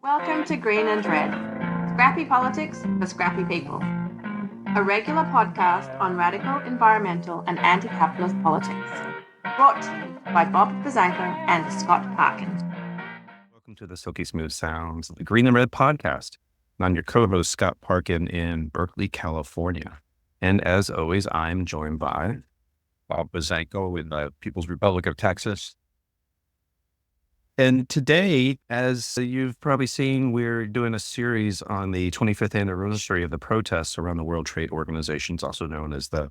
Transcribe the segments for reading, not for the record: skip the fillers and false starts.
Welcome to Green and Red, Scrappy Politics for Scrappy People, a regular podcast on radical environmental and anti-capitalist politics, brought to you by Bob Bazanko and Scott Parkin. Welcome to the Silky Smooth Sounds of the Green and Red podcast. I'm your co-host, Scott Parkin in Berkeley, California. And as always, I'm joined by Bob Bazanko in the People's Republic of Texas. And today, as you've probably seen, we're doing a series on the 25th anniversary of the protests around the World Trade Organization, also known as the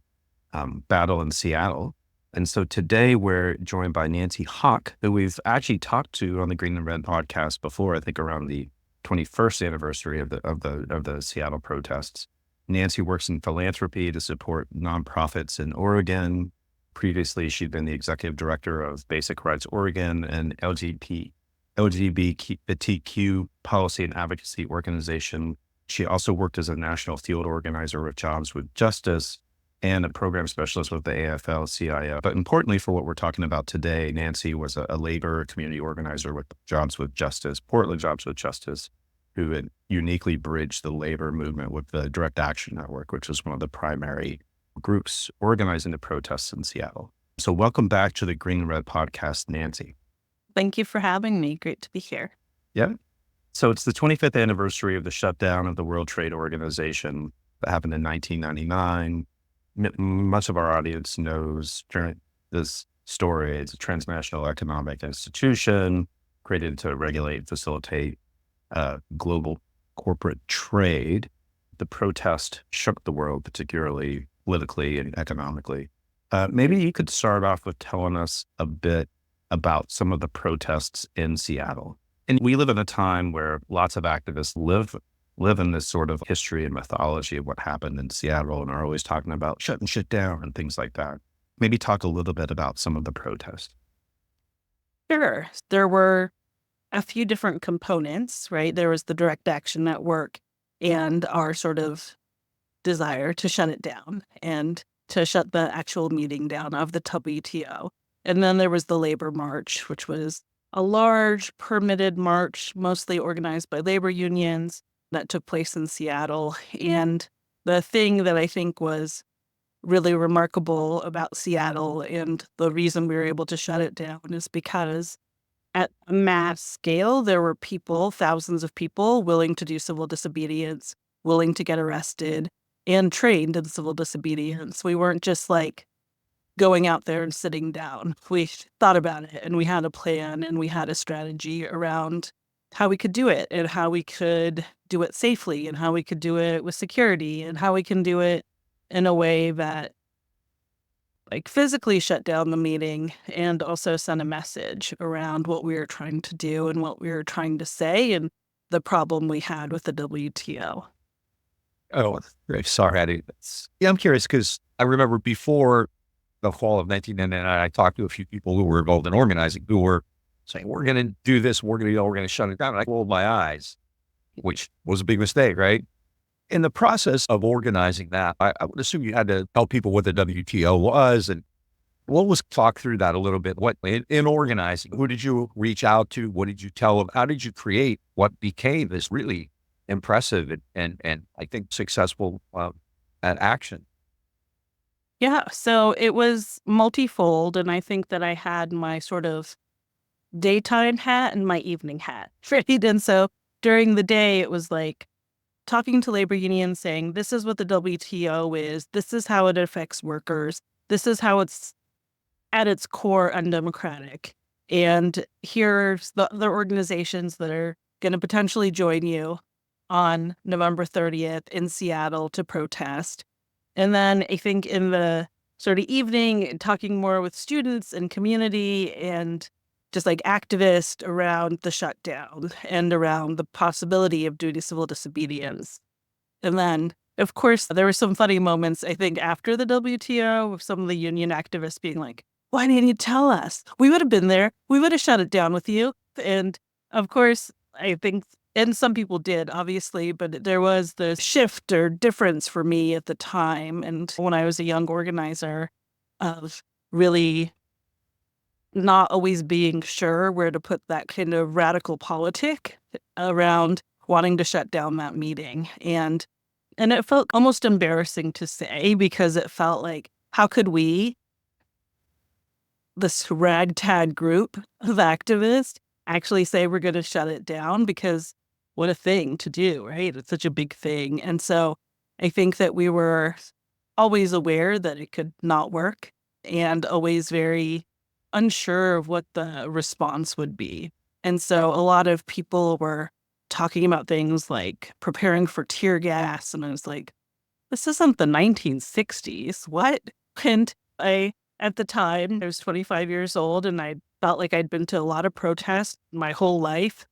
battle in Seattle. And so today we're joined by Nancy Haque, who we've actually talked to on the Green and Red podcast before, I think around the 21st anniversary of the Seattle protests. Nancy works in philanthropy to support nonprofits in Oregon. Previously, she'd been the executive director of Basic Rights Oregon, an LGBTQ policy and advocacy organization. She also worked as a national field organizer with Jobs with Justice and a program specialist with the AFL-CIO. But importantly for what we're talking about today, Nancy was a labor community organizer with Jobs with Justice, Portland Jobs with Justice, who had uniquely bridged the labor movement with the Direct Action Network, which was one of the primary groups organizing the protests in Seattle. So welcome back to the Green and Red podcast, Nancy. Thank you for having me. Great to be here. Yeah. So it's the 25th anniversary of the shutdown of the World Trade Organization that happened in 1999. Much of our audience knows this story. It's a transnational economic institution created to regulate and facilitate global corporate trade. The protest shook the world, particularly politically and economically. Maybe you could start off with telling us a bit about some of the protests in Seattle. And we live in a time where lots of activists live in this sort of history and mythology of what happened in Seattle and are always talking about shutting shit down and things like that. Maybe talk a little bit about some of the protests. Sure. There were a few different components, right? There was the Direct Action Network and our sort of desire to shut it down and to shut the actual meeting down of the WTO. And then there was the Labor March, which was a large permitted march, mostly organized by labor unions, that took place in Seattle. And the thing that I think was really remarkable about Seattle and the reason we were able to shut it down is because at a mass scale, there were people, thousands of people, willing to do civil disobedience, willing to get arrested, and trained in civil disobedience. We weren't just like going out there and sitting down. We thought about it and we had a plan and we had a strategy around how we could do it and how we could do it safely and how we could do it with security and how we can do it in a way that like physically shut down the meeting and also send a message around what we were trying to do and what we were trying to say and the problem we had with the WTO. Oh, sorry. I'm curious because I remember before the fall of 1999, I talked to a few people who were involved in organizing who were saying, we're going to do this, we're going to shut it down. And I rolled my eyes, which was a big mistake, right? In the process of organizing that, I would assume you had to tell people what the WTO was. And what was, talk through that a little bit. What in organizing, who did you reach out to? What did you tell them? How did you create what became this really impressive and I think successful action? Yeah, so it was multifold, and I think that I had my sort of daytime hat and my evening hat, right? And so during the day, it was like talking to labor unions saying, this is what the WTO is, this is how it affects workers, this is how it's at its core undemocratic, and here's the other organizations that are going to potentially join you on November 30th in Seattle to protest. And then I think in the sort of evening, talking more with students and community and just like activists around the shutdown and around the possibility of doing civil disobedience. And then, of course, there were some funny moments, I think, after the WTO with some of the union activists being like, why didn't you tell us? We would have been there. We would have shut it down with you. And of course, I think, and some people did, obviously, but there was the shift or difference for me at the time. And when I was a young organizer of really not always being sure where to put that kind of radical politic around wanting to shut down that meeting. And it felt almost embarrassing to say, because it felt like, how could we, this ragtag group of activists, actually say we're going to shut it down? Because what a thing to do, right? It's such a big thing. And so I think that we were always aware that it could not work, and always very unsure of what the response would be. And so a lot of people were talking about things like preparing for tear gas. And I was like, this isn't the 1960s. What? And at the time, I was 25 years old, and I felt like I'd been to a lot of protests my whole life,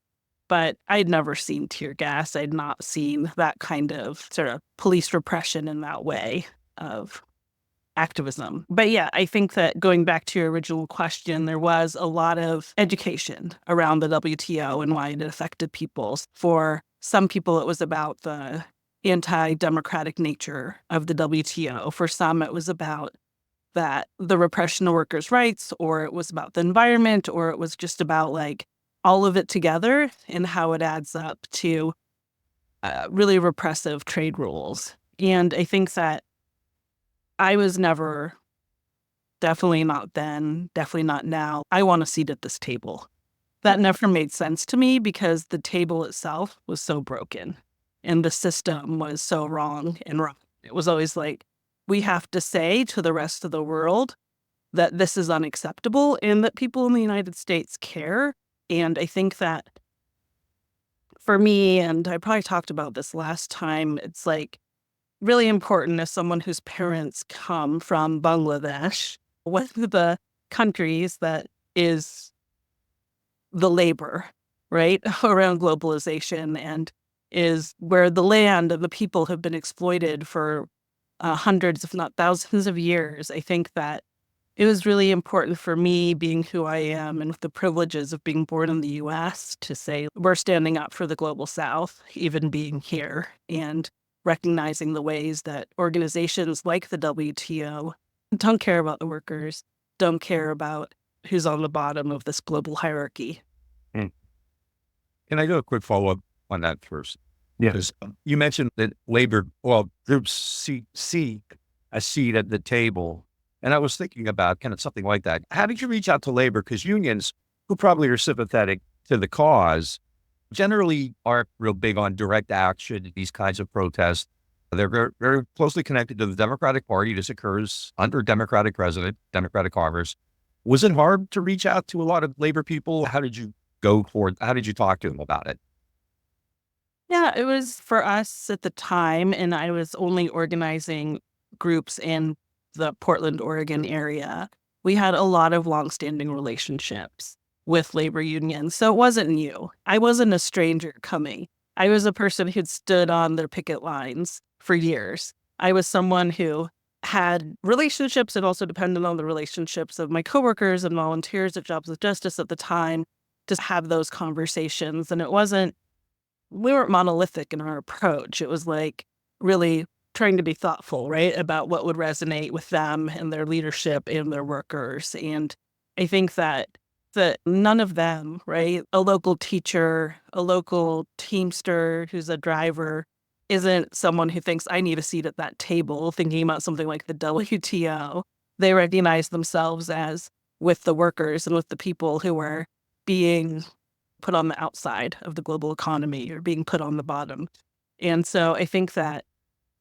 but I'd never seen tear gas. I'd not seen that kind of sort of police repression in that way of activism. But yeah, I think that going back to your original question, there was a lot of education around the WTO and why it affected people. For some people, it was about the anti-democratic nature of the WTO. For some, it was about the repression of workers' rights, or it was about the environment, or it was just about like all of it together and how it adds up to really repressive trade rules. And I think that I was never, definitely not then, definitely not now, I want a seat at this table. That never made sense to me, because the table itself was so broken and the system was so wrong and wrong. It was always like, we have to say to the rest of the world that this is unacceptable and that people in the United States care. And I think that for me, and I probably talked about this last time, it's like really important as someone whose parents come from Bangladesh, one of the countries that is the labor, right, around globalization, and is where the land and the people have been exploited for hundreds, if not thousands of years. I think that it was really important for me, being who I am and with the privileges of being born in the US, to say we're standing up for the global South, even being here, and recognizing the ways that organizations like the WTO don't care about the workers, don't care about who's on the bottom of this global hierarchy. Hmm. Can I do a quick follow-up on that first? Yeah. Because you mentioned that labor, well, groups seek a seat at the table. And I was thinking about kind of something like that. How did you reach out to labor? Because unions, who probably are sympathetic to the cause, generally aren't real big on direct action in these kinds of protests. They're very, very closely connected to the Democratic Party. This occurs under Democratic president, Democratic Congress. Was it hard to reach out to a lot of labor people? How did you go for it? How did you talk to them about it? Yeah, it was for us at the time, and I was only organizing groups in the Portland, Oregon area. We had a lot of longstanding relationships with labor unions, so it wasn't new. I wasn't a stranger coming. I was a person who'd stood on their picket lines for years. I was someone who had relationships and also depended on the relationships of my coworkers and volunteers at Jobs with Justice at the time to have those conversations. And we weren't monolithic in our approach. It was like really trying to be thoughtful, right, about what would resonate with them and their leadership and their workers. And I think that none of them, right, a local teacher, a local teamster who's a driver, isn't someone who thinks I need a seat at that table thinking about something like the WTO. They recognize themselves as with the workers and with the people who are being put on the outside of the global economy or being put on the bottom. And so I think that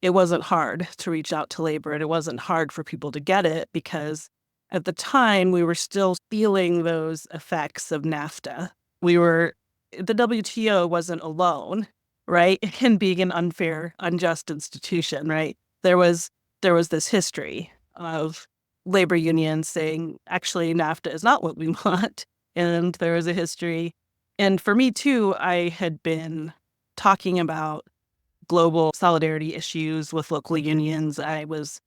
it wasn't hard to reach out to labor, and it wasn't hard for people to get it, because at the time we were still feeling those effects of NAFTA. The WTO wasn't alone, right, in being an unfair, unjust institution, right? There was this history of labor unions saying, actually, NAFTA is not what we want. And there was a history. And for me, too, I had been talking about global solidarity issues with local unions. I was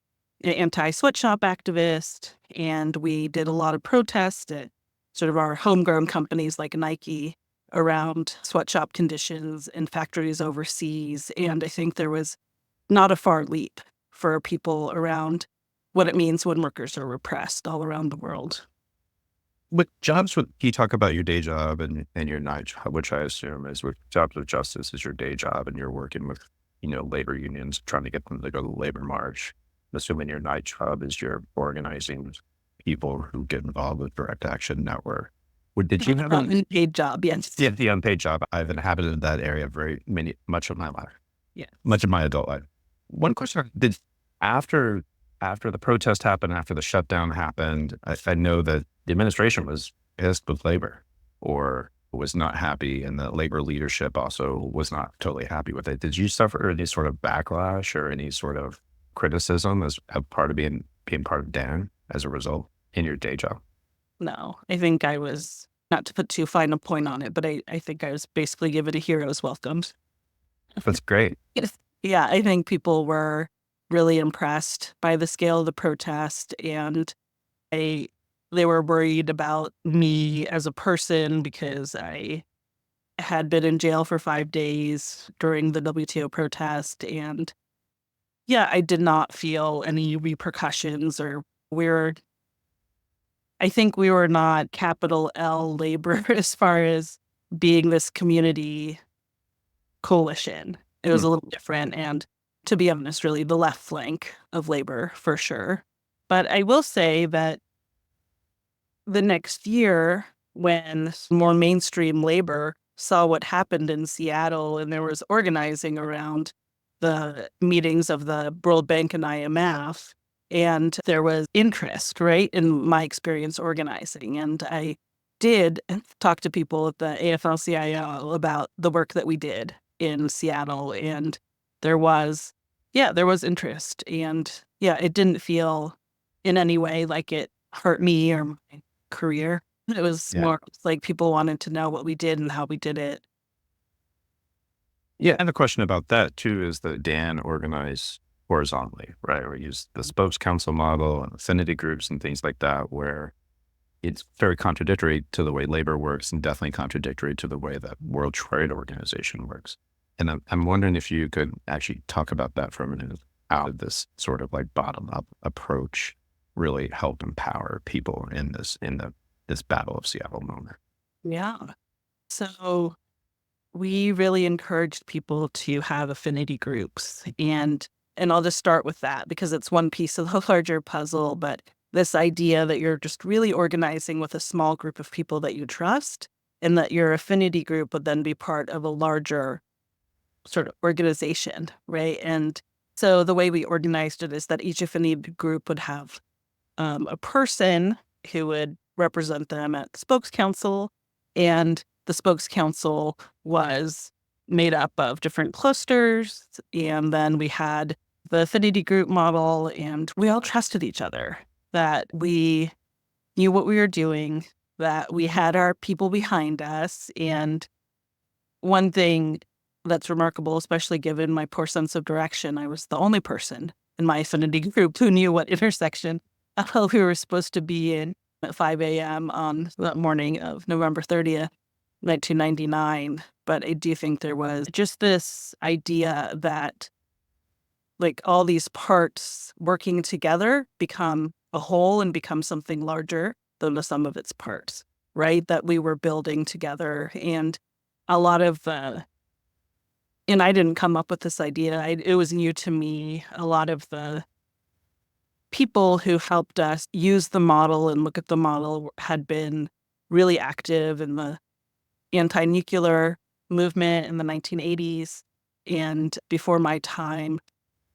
an anti-sweatshop activist, and we did a lot of protests at sort of our homegrown companies like Nike around sweatshop conditions in factories overseas. And I think there was not a far leap for people around what it means when workers are repressed all around the world. With jobs, can you talk about your day job and your night job, which I assume is with jobs of justice is your day job, and you're working with, labor unions, trying to get them to go to the labor march. I'm assuming your night job is you're organizing people who get involved with direct action network. Did you have Unpaid job, yes. the unpaid job? I've inhabited that area much of my life, Yeah. much of my adult life. One question: after after the protest happened, after the shutdown happened, I know that the administration was pissed with labor or was not happy, and the labor leadership also was not totally happy with it. Did you suffer any sort of backlash or any sort of criticism as a part of being part of DAN as a result in your day job? No, I think I was, not to put too fine a point on it, but I think I was basically given a hero's welcome. That's great. Yeah, I think people were really impressed by the scale of the protest, and they were worried about me as a person because I had been in jail for 5 days during the WTO protest, and yeah, I did not feel any repercussions or we're I think we were not capital L labor as far as being this community coalition. It was Hmm. a little different, and to be honest, really the left flank of labor for sure. But I will say that the next year, when more mainstream labor saw what happened in Seattle and there was organizing around the meetings of the World Bank and IMF, and there was interest, right, in my experience organizing. And I did talk to people at the AFL-CIO about the work that we did in Seattle. And there was, there was interest. And yeah, it didn't feel in any way like it hurt me or my career. It was Yeah. more like people wanted to know what we did and how we did it. Yeah. And the question about that too is that Dan organized horizontally, right? We use the spokes council model and affinity groups and things like that, where it's very contradictory to the way labor works and definitely contradictory to the way that World Trade Organization works. And I'm wondering if you could actually talk about that for a minute. How did this sort of like bottom up approach really help empower people in this Battle of Seattle moment? Yeah. So we really encouraged people to have affinity groups. And I'll just start with that because it's one piece of the larger puzzle. But this idea that you're just really organizing with a small group of people that you trust, and that your affinity group would then be part of a larger sort of organization, right? And so the way we organized it is that each affinity group would have a person who would represent them at Spokes Council, and the Spokes Council was made up of different clusters, and then we had the affinity group model, and we all trusted each other, that we knew what we were doing, that we had our people behind us. And one thing that's remarkable, especially given my poor sense of direction, I was the only person in my affinity group who knew what intersection we were supposed to be in at 5 a.m. on that morning of November 30th, 1999. But I do think there was just this idea that like all these parts working together become a whole and become something larger than the sum of its parts, right? That we were building together. And a lot of and I didn't come up with this idea. It was new to me. A lot of the people who helped us use the model and look at the model had been really active in the anti-nuclear movement in the 1980s and before my time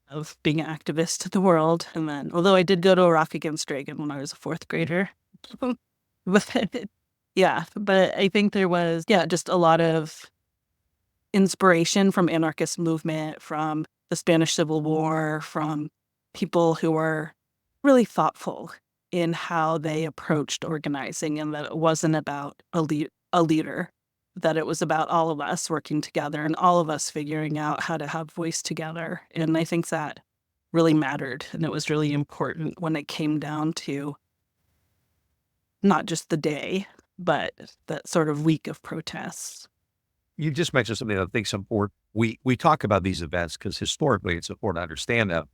of being an activist in the world. And then, although I did go to Iraq against Reagan when I was a fourth grader, but yeah, but I think there was, just a lot of inspiration from anarchist movement, from the Spanish Civil War, from people who were really thoughtful in how they approached organizing, and that it wasn't about a leader, that it was about all of us working together and all of us figuring out how to have voice together. And I think that really mattered, and it was really important when it came down to not just the day, but that sort of week of protests. You just mentioned something that I think is important. We talk about these events because historically it's important to understand them.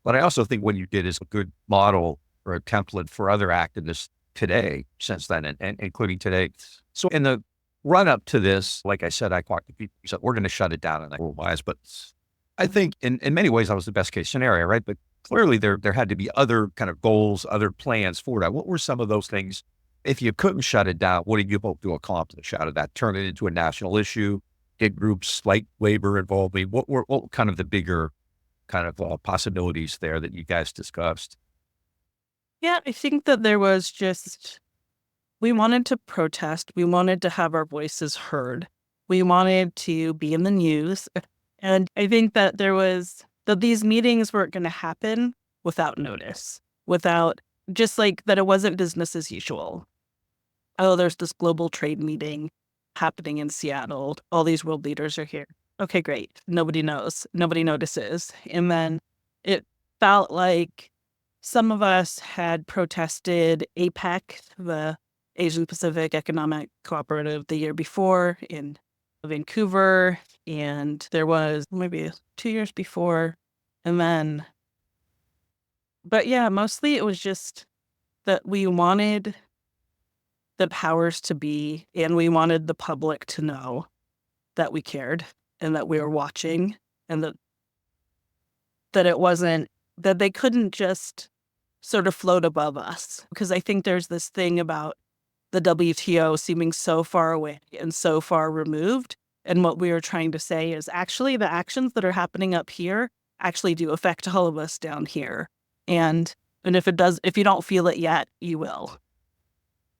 But I also think what you did is a good model or a template for other activists today since then, and including today. So in the run up to this, like I said, I talked to people who said, we're going to shut it down and globalize. But I think in many ways that was the best case scenario, right? But clearly there had to be other kind of goals, other plans for that. What were some of those things? If you couldn't shut it down, what did you hope to accomplish out of that? Turn it into a national issue, get groups like labor involved? I mean, what were kind of the bigger kind of possibilities there that you guys discussed? Yeah, I think that there was just, we wanted to protest. We wanted to have our voices heard. We wanted to be in the news. And I think that that these meetings weren't going to happen without notice, without just like that it wasn't business as usual. Oh, there's this global trade meeting happening in Seattle. All these world leaders are here. Okay, great. Nobody knows. Nobody notices. And then it felt like some of us had protested APEC, the Asian Pacific Economic Cooperative, the year before in Vancouver. And there was maybe 2 years before. And then, but yeah, mostly it was just that we wanted the powers to be, and we wanted the public to know that we cared and that we were watching, and that it wasn't, that they couldn't just sort of float above us. Because I think there's this thing about the WTO seeming so far away and so far removed. And what we were trying to say is actually the actions that are happening up here actually do affect all of us down here. And if it does, if you don't feel it yet, you will.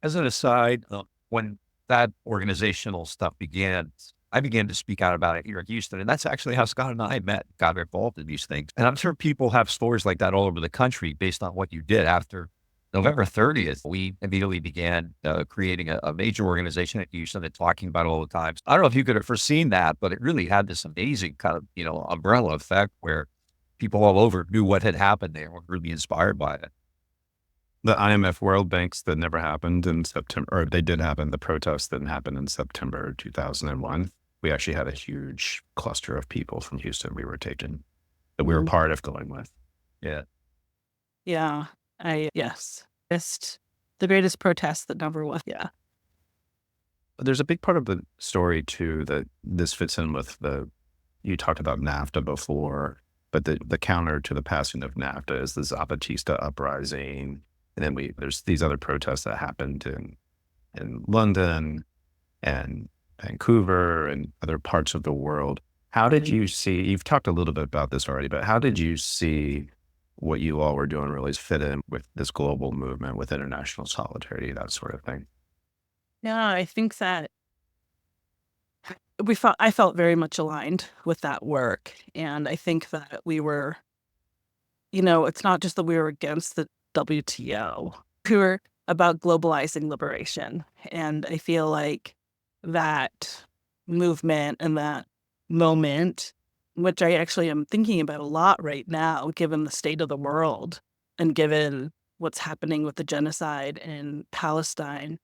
As an aside, when that organizational stuff began, I began to speak out about it here in Houston. And that's actually how Scott and I got involved in these things. And I'm sure people have stories like that all over the country based on what you did. After November 30th, we immediately began creating a major organization at Houston and talking about it all the time. I don't know if you could have foreseen that, but it really had this amazing kind of, umbrella effect where people all over knew what had happened. They were really inspired by it. The IMF World Banks that never happened in September, or they did happen. The protests didn't happen in September 2001. We actually had a huge cluster of people from Houston we were taking, that we were part of going with. Yeah. Yeah. Yes. Just the greatest protest that never was. Yeah. But there's a big part of the story too that this fits in with you talked about NAFTA before, but the counter to the passing of NAFTA is the Zapatista uprising. And then there's these other protests that happened in London and Vancouver and other parts of the world. How did you see, you've talked a little bit about this already, but how did you see what you all were doing really fit in with this global movement, with international solidarity, that sort of thing? Yeah, I think that I felt very much aligned with that work. And I think that we were, it's not just that we were against the WTO. We were about globalizing liberation. And I feel like that movement and that moment, which I actually am thinking about a lot right now, given the state of the world and given what's happening with the genocide in Palestine,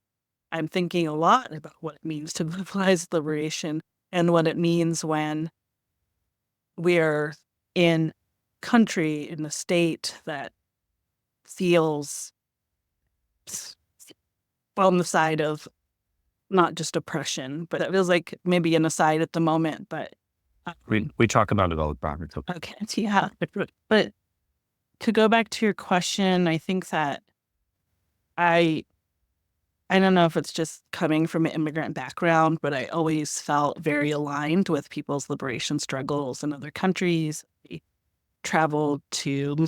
I'm thinking a lot about what it means to globalize liberation and what it means when we're in country, in a state that feels on the side of not just oppression, but it feels like maybe an aside at the moment. But We talk about it all the time. okay, yeah. But to go back to your question, I think that I don't know if it's just coming from an immigrant background, but I always felt very aligned with people's liberation struggles in other countries. I traveled to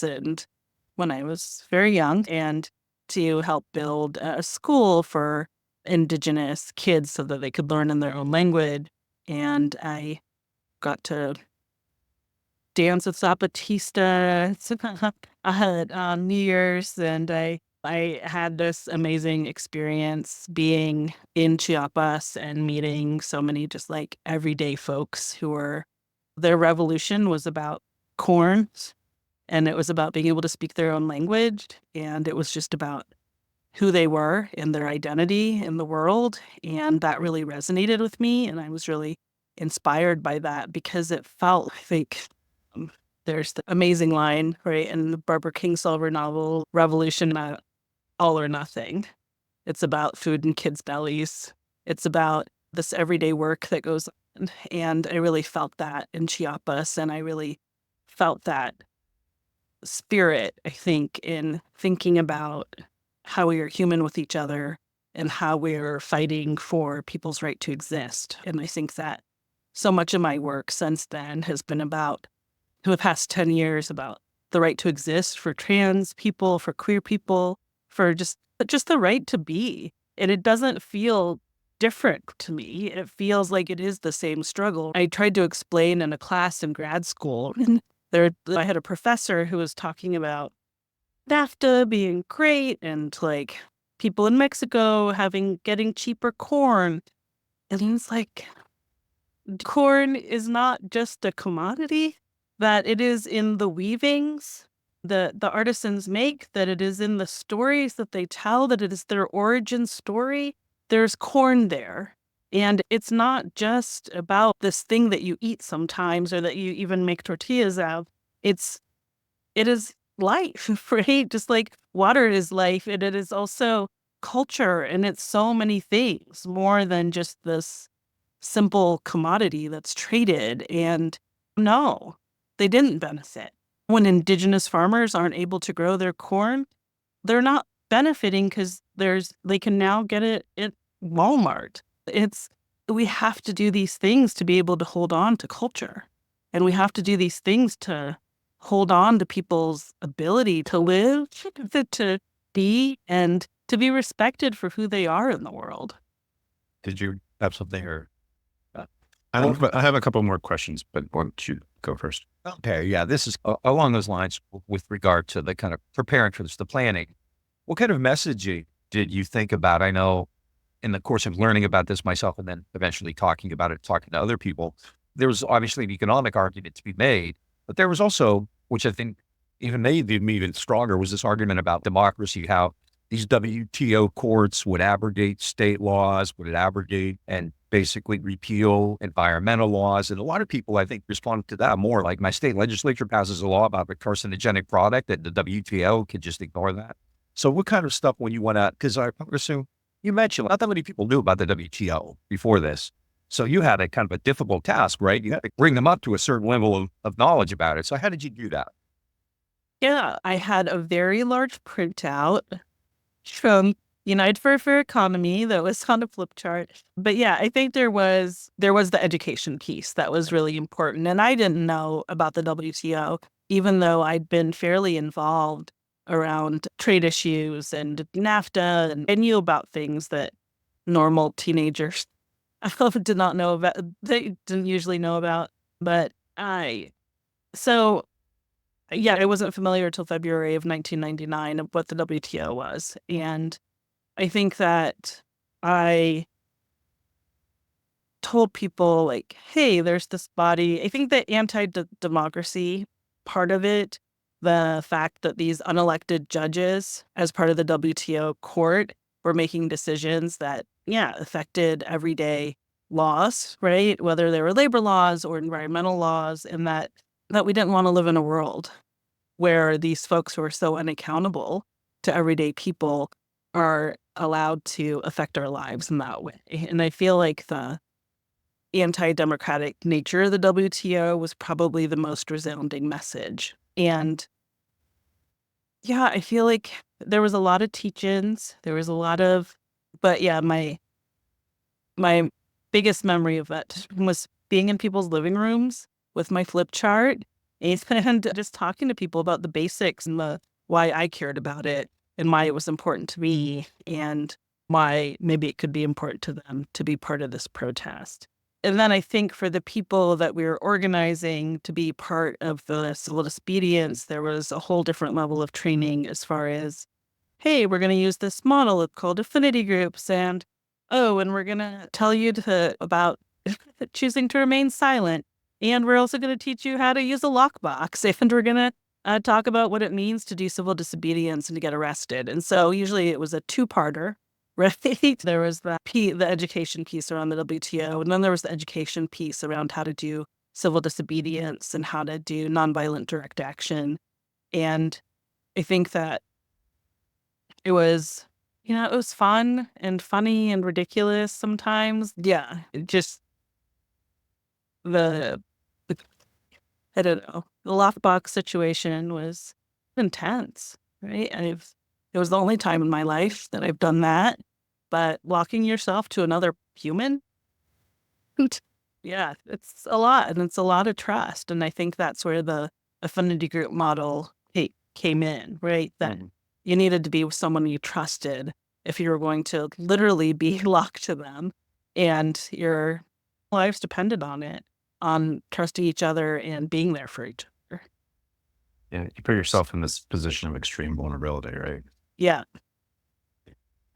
and when I was very young, and to help build a school for Indigenous kids so that they could learn in their own language. And I got to dance with Zapatista on New Year's, and I had this amazing experience being in Chiapas and meeting so many just like everyday folks their revolution was about corn, and it was about being able to speak their own language, and it was just about who they were and their identity in the world. And that really resonated with me, and I was really inspired by that because it felt like There's the amazing line, right, in the Barbara Kingsolver novel, Revolution, not all or nothing. It's about food in kids' bellies. It's about this everyday work that goes on. And I really felt that in Chiapas, and I really felt that spirit, I think, in thinking about how we are human with each other and how we're fighting for people's right to exist. And I think that so much of my work since then has been about, for the past 10 years, about the right to exist for trans people, for queer people, for just the right to be. And it doesn't feel different to me. It feels like it is the same struggle. I tried to explain in a class in grad school, and I had a professor who was talking about NAFTA being great and like people in Mexico getting cheaper corn. And he was like, corn is not just a commodity, that it is in the weavings the artisans make, that it is in the stories that they tell, that it is their origin story. There's corn there. And it's not just about this thing that you eat sometimes or that you even make tortillas out. It is life, right? Just like water is life, and it is also culture, and it's so many things more than just this simple commodity that's traded. And no, they didn't benefit. When indigenous farmers aren't able to grow their corn, they're not benefiting because they can now get it at Walmart. We have to do these things to be able to hold on to culture. And we have to do these things to hold on to people's ability to live, to be, and to be respected for who they are in the world. Did you have something or? I have a couple more questions, but why don't you go first? Okay, yeah, this is along those lines with regard to the kind of preparing for this, the planning. What kind of messaging did you think about? I know in the course of learning about this myself and then eventually talking about it, talking to other people, there was obviously an economic argument to be made, but there was also, which I think even made me even stronger, was this argument about democracy, how these WTO courts would abrogate state laws, would abrogate and basically repeal environmental laws. And a lot of people, I think, responded to that more like my state legislature passes a law about a carcinogenic product that the WTO could just ignore that. So what kind of stuff when you went out, because I assume you mentioned not that many people knew about the WTO before this. So you had a kind of a difficult task, right? You had to bring them up to a certain level of knowledge about it. So how did you do that? Yeah, I had a very large printout from United for a Fair Economy that was on a flip chart. But yeah, I think there was the education piece that was really important. And I didn't know about the WTO, even though I'd been fairly involved around trade issues and NAFTA, and I knew about things that normal teenagers did not know about. They didn't usually know about. But so yeah, I wasn't familiar until February of 1999 of what the WTO was. And I think that I told people like, hey, there's this body. I think the anti-democracy part of it, the fact that these unelected judges as part of the WTO court were making decisions that, yeah, affected everyday laws, right? Whether they were labor laws or environmental laws, and that we didn't want to live in a world where these folks who are so unaccountable to everyday people are allowed to affect our lives in that way. And I feel like the anti-democratic nature of the WTO was probably the most resounding message. And yeah, I feel like there was a lot of teach-ins. But yeah, my biggest memory of it was being in people's living rooms with my flip chart and just talking to people about the basics and why I cared about it and why it was important to me and why maybe it could be important to them to be part of this protest. And then I think for the people that we were organizing to be part of the civil disobedience, there was a whole different level of training as far as, hey, we're going to use this model called affinity groups, and we're going to tell you about choosing to remain silent. And we're also going to teach you how to use a lockbox. And we're going to talk about what it means to do civil disobedience and to get arrested. And so usually it was a two-parter, right? There was the education piece around the WTO, and then there was the education piece around how to do civil disobedience and how to do nonviolent direct action. And I think that it was, it was fun and funny and ridiculous sometimes. Yeah, it just the, the I don't know, the lockbox situation was intense, right? It was the only time in my life that I've done that. But locking yourself to another human, hoot, yeah, it's a lot, and it's a lot of trust. And I think that's where the affinity group model came in, right? That you needed to be with someone you trusted if you were going to literally be locked to them, and your lives depended on it, on trusting each other and being there for each other. Yeah, you put yourself in this position of extreme vulnerability, right? Yeah.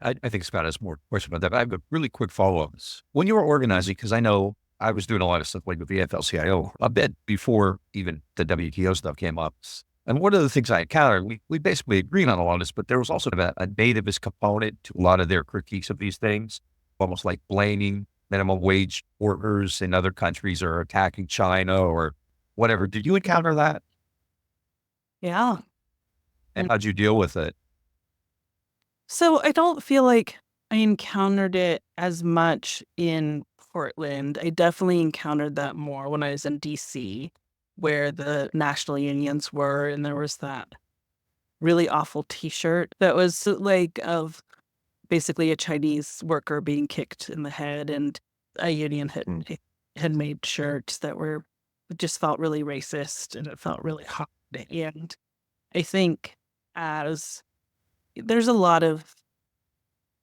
I think Scott has more questions about that, but I have a really quick follow-up. When you were organizing, because I know I was doing a lot of stuff like with the AFL-CIO a bit before even the WTO stuff came up. And one of the things I encountered, we basically agreed on a lot of this, but there was also a nativist component to a lot of their critiques of these things, almost like blaming minimum wage workers in other countries or attacking China or whatever. Did you encounter that? Yeah. And how'd you deal with it? So I don't feel like I encountered it as much in Portland. I definitely encountered that more when I was in DC, where the national unions were, and there was that really awful T-shirt that was like of basically a Chinese worker being kicked in the head, and a union had made shirts that were just felt really racist, and it felt really hot. And I think as there's a lot of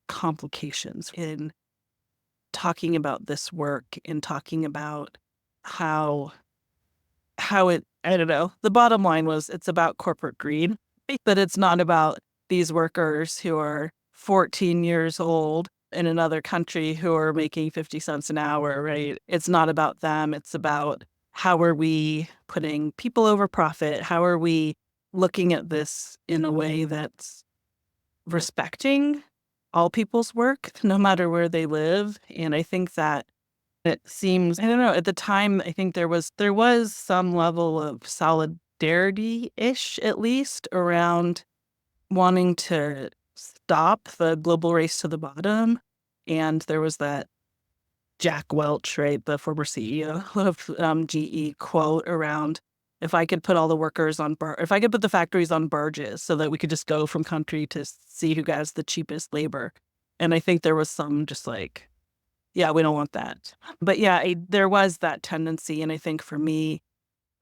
complications in talking about this work and talking about how it, I don't know, the bottom line was it's about corporate greed, but it's not about these workers who are 14 years old in another country who are making 50 cents an hour, right? It's not about them. It's about how are we putting people over profit? How are we looking at this in a way that's respecting all people's work, no matter where they live? And I think that it seems, I don't know, at the time, I think there was some level of solidarity-ish, at least, around wanting to stop the global race to the bottom. And there was that Jack Welch, right, the former CEO of GE, quote around, if I could put all the workers on if I could put the factories on barges so that we could just go from country to see who has the cheapest labor. And I think there was some just like, yeah, we don't want that. But yeah, there was that tendency. And I think for me,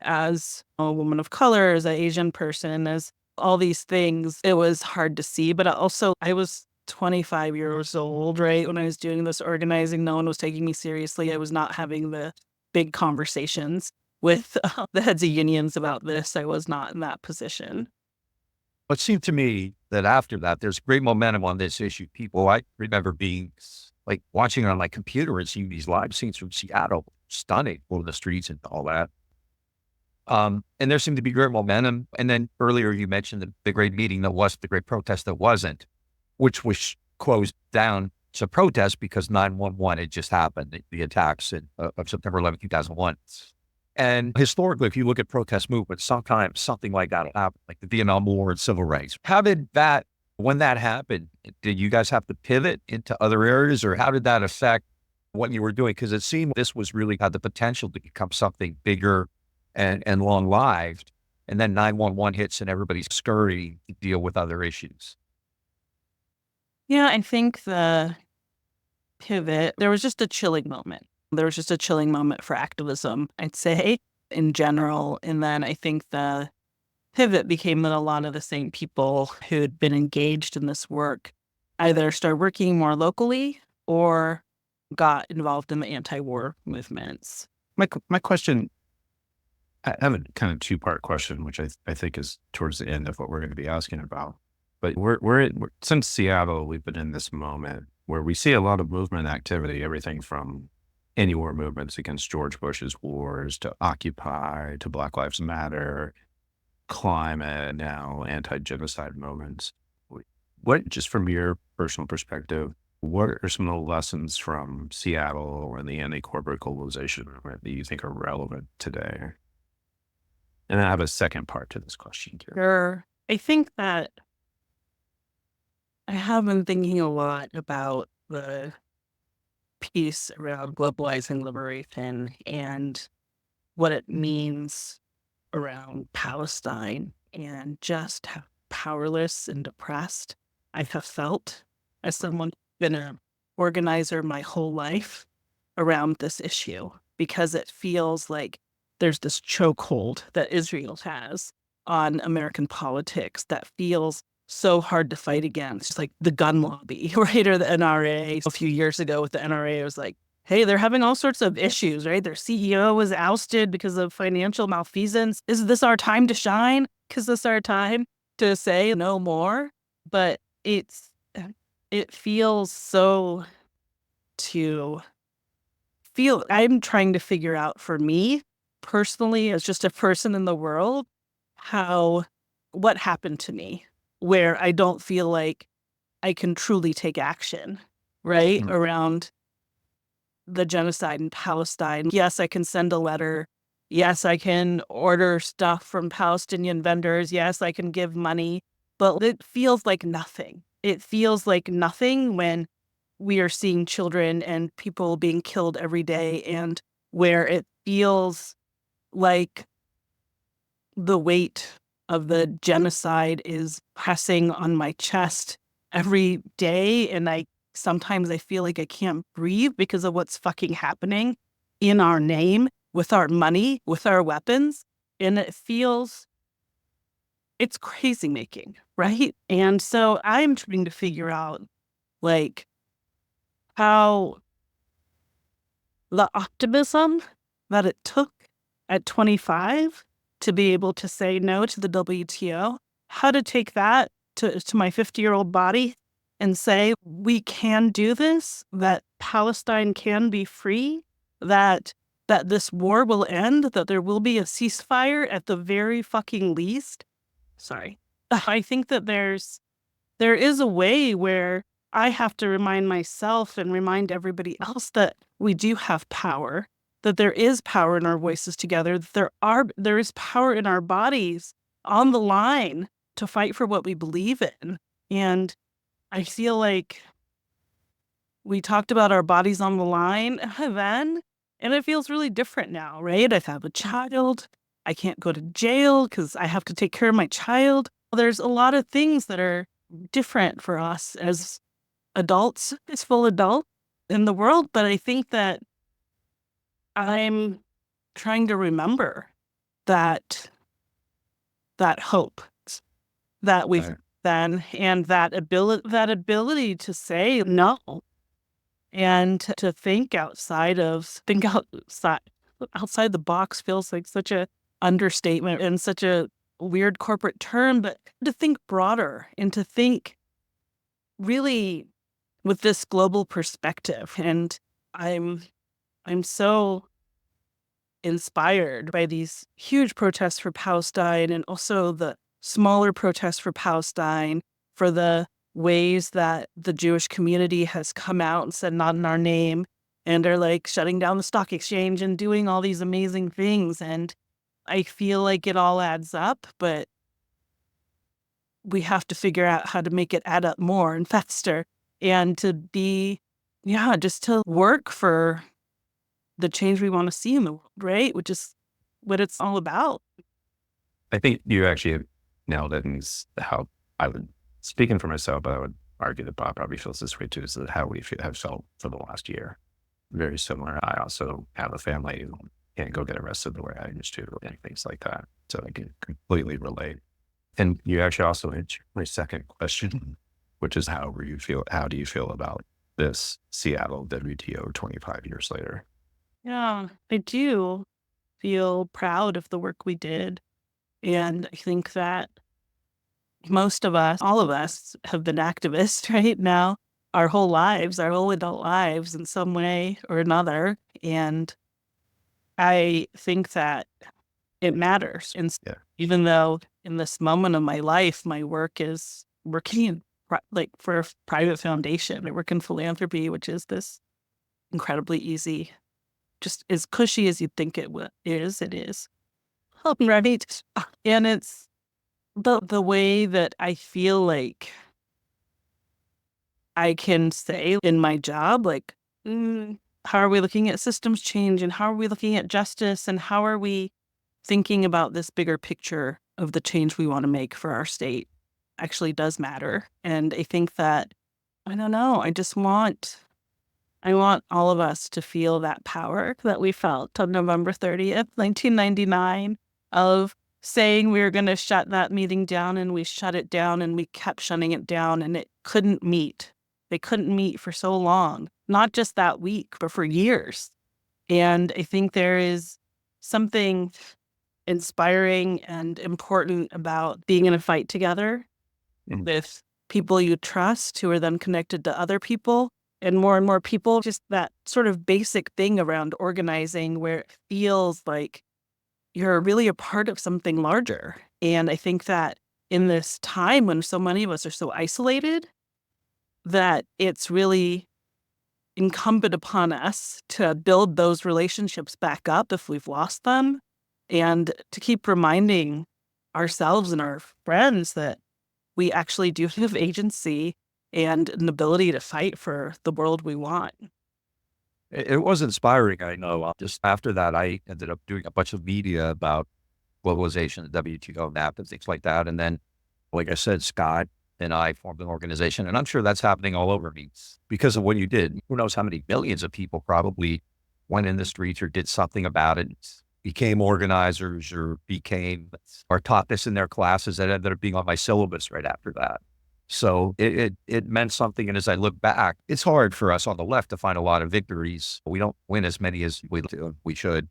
as a woman of color, as an Asian person, as all these things, it was hard to see. But also, I was 25 years old, right? When I was doing this organizing, no one was taking me seriously. I was not having the big conversations with the heads of unions about this. I was not in that position. It seemed to me that after that, there's great momentum on this issue. People, I remember being like watching it on my computer and seeing these live scenes from Seattle, stunning, over the streets and all that. And there seemed to be great momentum. And then earlier you mentioned the great meeting that was the great protest that wasn't, which was closed down to protest because 9/11 had just happened, the attacks of September 11, 2001. And historically, if you look at protest movements, sometimes something like that will happen, like the Vietnam War and civil rights. How did that, when that happened, did you guys have to pivot into other areas, or how did that affect what you were doing? Because it seemed this was really had the potential to become something bigger and long-lived. And then 9/11 hits and everybody's scurrying to deal with other issues. Yeah, I think the pivot, there was just a chilling moment. There was just a chilling moment for activism, I'd say, in general. And then I think the pivot became that a lot of the same people who'd been engaged in this work either started working more locally or got involved in the anti-war movements. My question, I have a kind of two-part question, which I think is towards the end of what we're going to be asking about. But we're since Seattle, we've been in this moment where we see a lot of movement activity, everything from anti-war movements against George Bush's wars to Occupy to Black Lives Matter, climate, now anti-genocide movements. What, just from your personal perspective, What are some of the lessons from Seattle or the anti-corporate globalization movement that you think are relevant today? And I have a second part to this question too. Sure. I think that I have been thinking a lot about the piece around globalizing liberation and what it means around Palestine and just how powerless and depressed I have felt as someone who's been an organizer my whole life around this issue, because it feels like there's this chokehold that Israel has on American politics that feels so hard to fight against. It's like the gun lobby, right? Or the NRA. A few years ago with the NRA, it was like, hey, they're having all sorts of issues, right? Their CEO was ousted because of financial malfeasance. Is this our time to shine? Is this our time to say no more? But it feels so to feel, I'm trying to figure out for me personally, as just a person in the world, what happened to me where I don't feel like I can truly take action, right? Mm. Around the genocide in Palestine. Yes, I can send a letter. Yes, I can order stuff from Palestinian vendors. Yes, I can give money, but it feels like nothing. It feels like nothing when we are seeing children and people being killed every day, and where it feels like the weight of the genocide is pressing on my chest every day. And sometimes I feel like I can't breathe because of what's fucking happening in our name, with our money, with our weapons. And it's crazy making, right? And so I'm trying to figure out like how the optimism that it took at 25 to be able to say no to the WTO, how to take that to my 50-year-old body and say, we can do this, that Palestine can be free, that this war will end, that there will be a ceasefire at the very fucking least. Sorry. I think that there is a way where I have to remind myself and remind everybody else that we do have power, that there is power in our voices together, that there is power in our bodies on the line to fight for what we believe in. And I feel like we talked about our bodies on the line then, and it feels really different now, right? I have a child. I can't go to jail because I have to take care of my child. There's a lot of things that are different for us as adults, as full adults in the world. But I think that I'm trying to remember that hope that we've Right. then, and that ability to say no and to think outside the box feels like such a understatement and such a weird corporate term, but to think broader and to think really with this global perspective. And I'm so inspired by these huge protests for Palestine and also the smaller protests for Palestine, for the ways that the Jewish community has come out and said not in our name and are like shutting down the stock exchange and doing all these amazing things. And I feel like it all adds up, but we have to figure out how to make it add up more and faster, and to just to work for the change we want to see in the world, right? Which is what it's all about. I think you actually have nailed it, and how I would, speaking for myself, but I would argue that Bob probably feels this way too, is that how we have felt for the last year. Very similar. I also have a family who can't go get arrested the way I used to, and things like that. So I can completely relate. And you actually also answered my second question, which is how do you feel about this Seattle WTO 25 years later? Yeah, I do feel proud of the work we did. And I think that most of us, all of us, have been activists right now our whole lives, our whole adult lives in some way or another. And I think that it matters. And Yeah. even though in this moment of my life, my work is working in for a private foundation. I work in philanthropy, which is this incredibly easy, just as cushy as you'd think is. It is. Right. And it's the way that I feel like I can say in my job, like, how are we looking at systems change, and how are we looking at justice, and how are we thinking about this bigger picture of the change we want to make for our state actually does matter. And I think that, I don't know, I want all of us to feel that power that we felt on November 30th, 1999, of saying we were going to shut that meeting down, and we shut it down, and we kept shutting it down, and it couldn't meet. They couldn't meet for so long, not just that week, but for years. And I think there is something inspiring and important about being in a fight together with people you trust who are then connected to other people and more people. Just that sort of basic thing around organizing where it feels like you're really a part of something larger. And I think that in this time when so many of us are so isolated, that it's really incumbent upon us to build those relationships back up if we've lost them, and to keep reminding ourselves and our friends that we actually do have agency and an ability to fight for the world we want. It was inspiring, I know. Just after that, I ended up doing a bunch of media about globalization, the WTO map, and things like that. And then, like I said, Scott and I formed an organization, and I'm sure that's happening all over me because of what you did. Who knows how many millions of people probably went in the streets or did something about it, became organizers or taught this in their classes that ended up being on my syllabus right after that. So it meant something. And as I look back, it's hard for us on the left to find a lot of victories. We don't win as many as we should,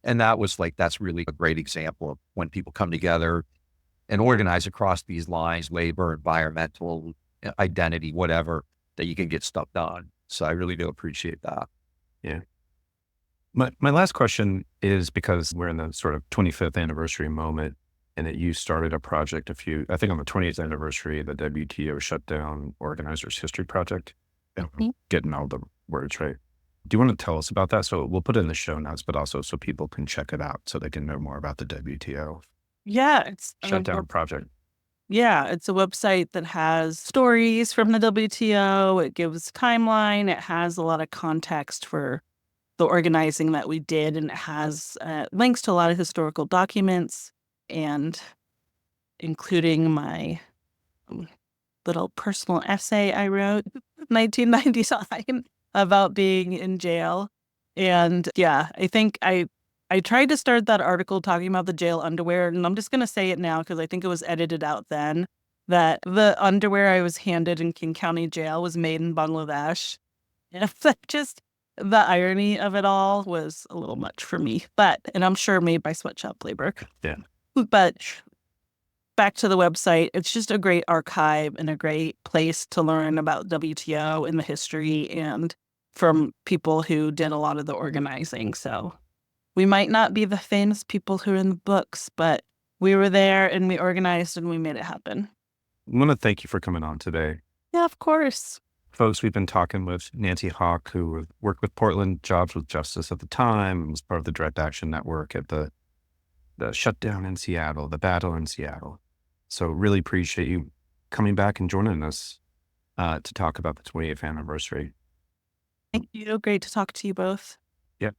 and that's really a great example of when people come together and organize across these lines, labor, environmental, identity, whatever, that you can get stuff done. So I really do appreciate that. Yeah. My last question is, because we're in the sort of 25th anniversary moment, and that you started a project I think on the 20th anniversary of the WTO Shutdown Organizers History Project. Getting all the words right. Do you want to tell us about that? So we'll put it in the show notes, but also so people can check it out so they can know more about the WTO Yeah, it's Shutdown Project. Yeah, it's a website that has stories from the WTO. It gives timeline. It has a lot of context for the organizing that we did, and it has links to a lot of historical documents, and including my little personal essay I wrote in 1999 about being in jail. And yeah, I think I tried to start that article talking about the jail underwear, and I'm just going to say it now because I think it was edited out then, that the underwear I was handed in King County Jail was made in Bangladesh. And just the irony of it all was a little much for me, and I'm sure made by sweatshop labor. Yeah. But back to the website, it's just a great archive and a great place to learn about WTO and the history, and from people who did a lot of the organizing. So we might not be the famous people who are in the books, but we were there and we organized and we made it happen. I want to thank you for coming on today. Yeah, of course. Folks, we've been talking with Nancy Haque, who worked with Portland Jobs with Justice at the time and was part of the Direct Action Network at the shutdown in Seattle, the battle in Seattle. So really appreciate you coming back and joining us to talk about the 20th anniversary. Thank you. Great to talk to you both. Yep.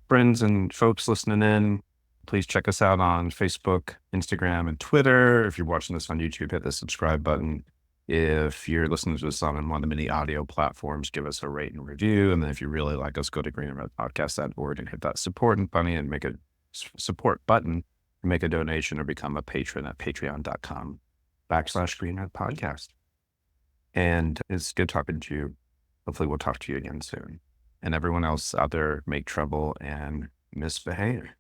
Friends and folks listening in, please check us out on Facebook, Instagram, and Twitter. If you're watching this on YouTube, hit the subscribe button. If you're listening to this on one of the many audio platforms, give us a rate and review. And then if you really like us, go to greenandredpodcast.org and hit that support button and make a donation or become a patron at patreon.com/greenredpodcast. And it's good talking to you. Hopefully we'll talk to you again soon. And everyone else out there, make trouble and misbehave.